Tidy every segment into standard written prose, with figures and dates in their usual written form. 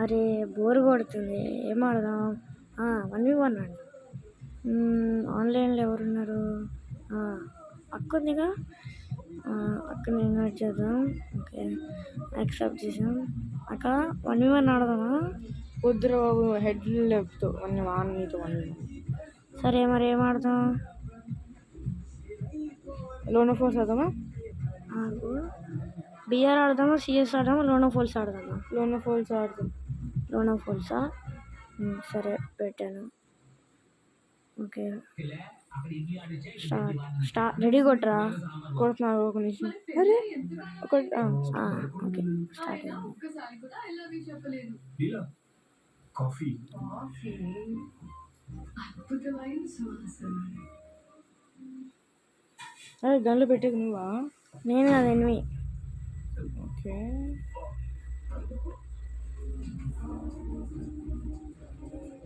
అరే బోర్ కొడుతుంది, ఏం ఆడదాం? 1v1 అండి. ఆన్లైన్లో ఎవరున్నారు? అక్క ఉందిగా, అక్కని ఇన్వైట్ చేద్దాం. ఓకే, యాక్సెప్ట్ చేసాం. అక్క 1v1 ఆడదామా? వద్దురా బాబు, హెడ్ లేపుతో నీతో సరే మరి ఏం ఆడదాం? లోన్ ఆఫ్ ఫోర్స్ ఆడదామా? బిఆర్ ఆడదామా, సిఎస్ ఆడదామా, లోన్ ఆఫ్ ఫోల్స్ ఆడదామా? లోన్ ఆఫ్ ఫోల్స్ ఆడదాం. లోన్ ఆఫ్ ఫోల్సా? సరే పెట్టాను. ఓకే స్టార్ట్ రెడీ కొట్టరా? కొడుతున్నారు ఒక నిమిషం. అరే ఓకే స్టార్ట్. అరే గన్లు పెట్టేది నువ్వా? నేను అది ఎనిమి. ఓకే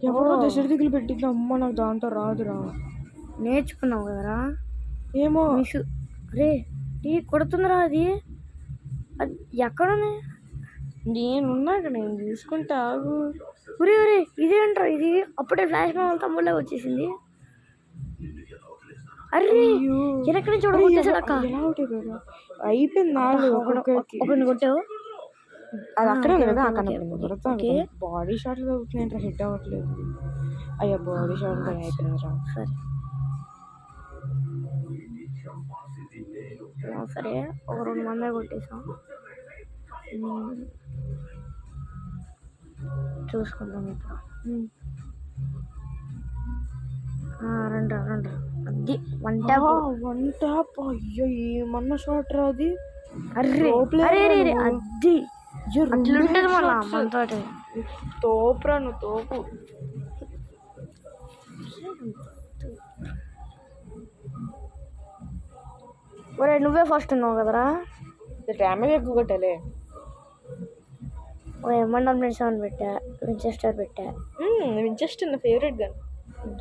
ఎవరో దశ దిగులు పెట్టింది. అమ్మ నాకు దాంతో రాదురా. నేర్చుకున్నావు కదరా. ఏమో మిషు. అరే టీ కొడుతుందిరా. అది ఎక్కడుంది? నేనున్నా ఇక్కడ, నేను చూసుకుంటా. ఆగు. ఉరి ఇదేంట్రా? ఇది అప్పుడే ఫ్లాష్ మ్యాన్ తమ్ముళ్ళ వచ్చేసింది. అరే ఎక్కడి నుంచి చూడకొచ్చేసాడక్క. అయిపోయింది నాలుగు. ఒకరిని కొట్టావు, అది అక్కడే కదా. బాడీ షాట్లు తగ్గుతున్నాయంట, హెడ్ అవ్వట్లేదు. అయ్యా బాడీ షాట్ అయిపోయిందిరా. సరే ఒక 2 మందే కొట్టేసాం. చూసుకుందాం ఇప్పుడు. రండి అది 1 ట్యాప్. అయ్యో ఏమన్నా షాట్ రా అది. అరే అది అట్లుంటది మళ్ళా మనతోటి. తోపురా నువ్వు, తోపు. ఒరే నువ్వే ఫస్ట్ ఉన్నావు కదరా. డ్యామేజ్ ఎక్కువ కొట్టాలే. M7 పెట్టా, వించెస్టర్ పెట్టా. వించెస్టర్ నా ఫేవరెట్ గన్.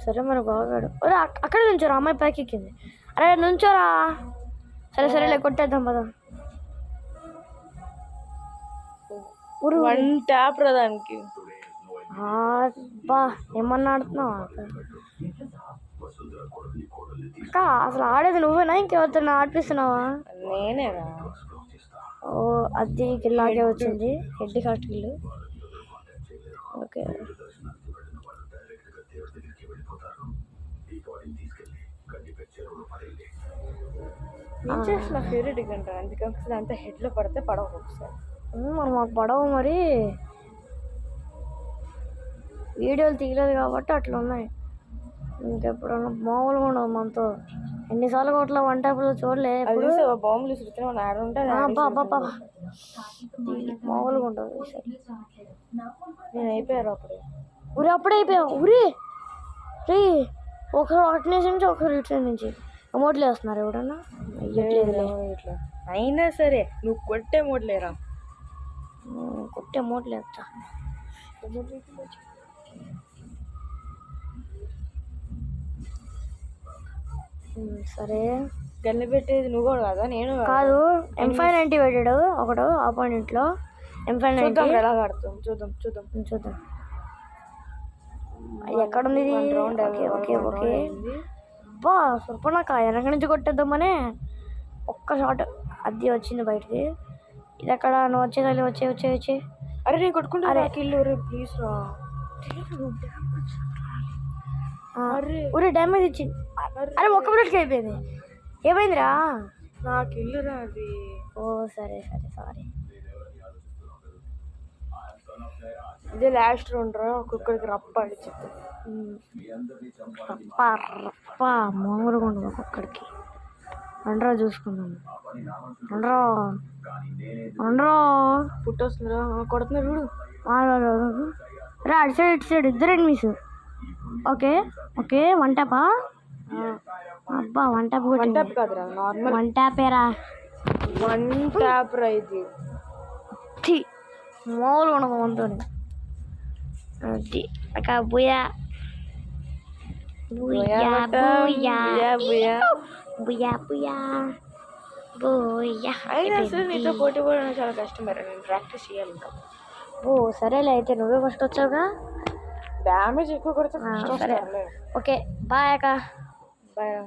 సరే మరి బాగాడు. ఒరే అక్కడే నుంచోరా, అమ్మాయి ప్యాక్ ఎక్కింది. అరే నుంచోరా. సరేలే కొట్టేద్దాం పద. 1 ట్యాప్ రా దానికి. బా ఏమన్నా ఆడుతున్నావా అక్క? అసలు ఆడేది నువ్వేనా, ఇంకెవరితో ఆడిపిస్తున్నావా? నేనేరా. ఓ అది కిల్లాగే వచ్చింది, హెడ్ ఫస్ట్ కిల్. ఓకే నా ఫేవరెట్ గంట, అందుకని అంత హెడ్లో పడితే పడవ ఒకసారి. మరి మాకు పడవ, మరి వీడియోలు తీయలేదు కాబట్టి అట్లా ఉన్నాయి. ఇంకెప్పుడన్నా మామూలుగా ఉండదు మనతో. ఎన్నిసార్లు కొట్లా 1 ట్యాప్లో చూడలే. బాంబులు మామూలుగా ఉంటుంది. నేను అయిపోయారు అప్పుడే. అప్పుడే అయిపోయావు. ఒకరు అటు నుంచి ఒకరు ఇటు నుంచి అమౌంట్లు వేస్తున్నారు. ఎవడన్నా ఇట్లా అయినా సరే నువ్వు కొట్టే మోట్లేరా. కొట్టే మోట్లు వేస్తా. సరే గన్ను పెట్టేది నువ్వు కూడా కదా, నేను కాదు. M590 పెట్టాడు ఒకడు ఆపోనెంట్ లో. M590 ఎలా ఆడుతాం చూద్దాం. ఎక్కడుంది ఇది? ఓకే బా సూపర్నాక వెనక నుంచి కొట్టేద్దామనే ఒక్క షాట్ అది వచ్చింది బయటికి. ఇది ఎక్కడ? నువ్వు వచ్చే. అరే నేను కొట్టుకుంటా. కిల్లు ప్లీజ్ రా. ఒరే డ్యామేజ్ ఇచ్చింది. అరే ఒక్క మినిట్కి అయిపోయింది. ఏమైందిరా? నాకు ఇల్లురా అది. ఓ సరే సారీ. ఇదే లాస్ట్ రౌండ్ రా. ఒక్కొక్కడికి రప్ప అడిచింది. రప్ప మామూలుగా ఉండదు ఒక్కొక్కడికి. రండ్రా చూసుకుందాం. రండ్రా పుట్టొస్తుందిరా. కొడుతున్నా చూడు. రా అటు సైడ్ ఇద్దరు ఎనిమిస్. ఓకే 1 ట్యాపా? అబ్బా 1 ట్యాప్. 1 ట్యాప్ కాదురా, నార్మల్ 1 ట్యాపేరా. 1 ట్యాప్ రా ఇది. మామూలుగా ఉండదు మనతో. అది అక్క బుయా అయినా అసలు నీతో పోటీ పడడం చాలా కష్టం. నేను ప్రాక్టీస్ చేయాలి ఇంకా. ఓ సరేలే అయితే నువ్వే ఫస్ట్ వచ్చావుగా. డ్యామేజ్ ఎక్కువ కొడితే ఆ, ఫస్ట్ సరే వస్తారులే. ఓకే బాయ్ అక్క. బాయ్.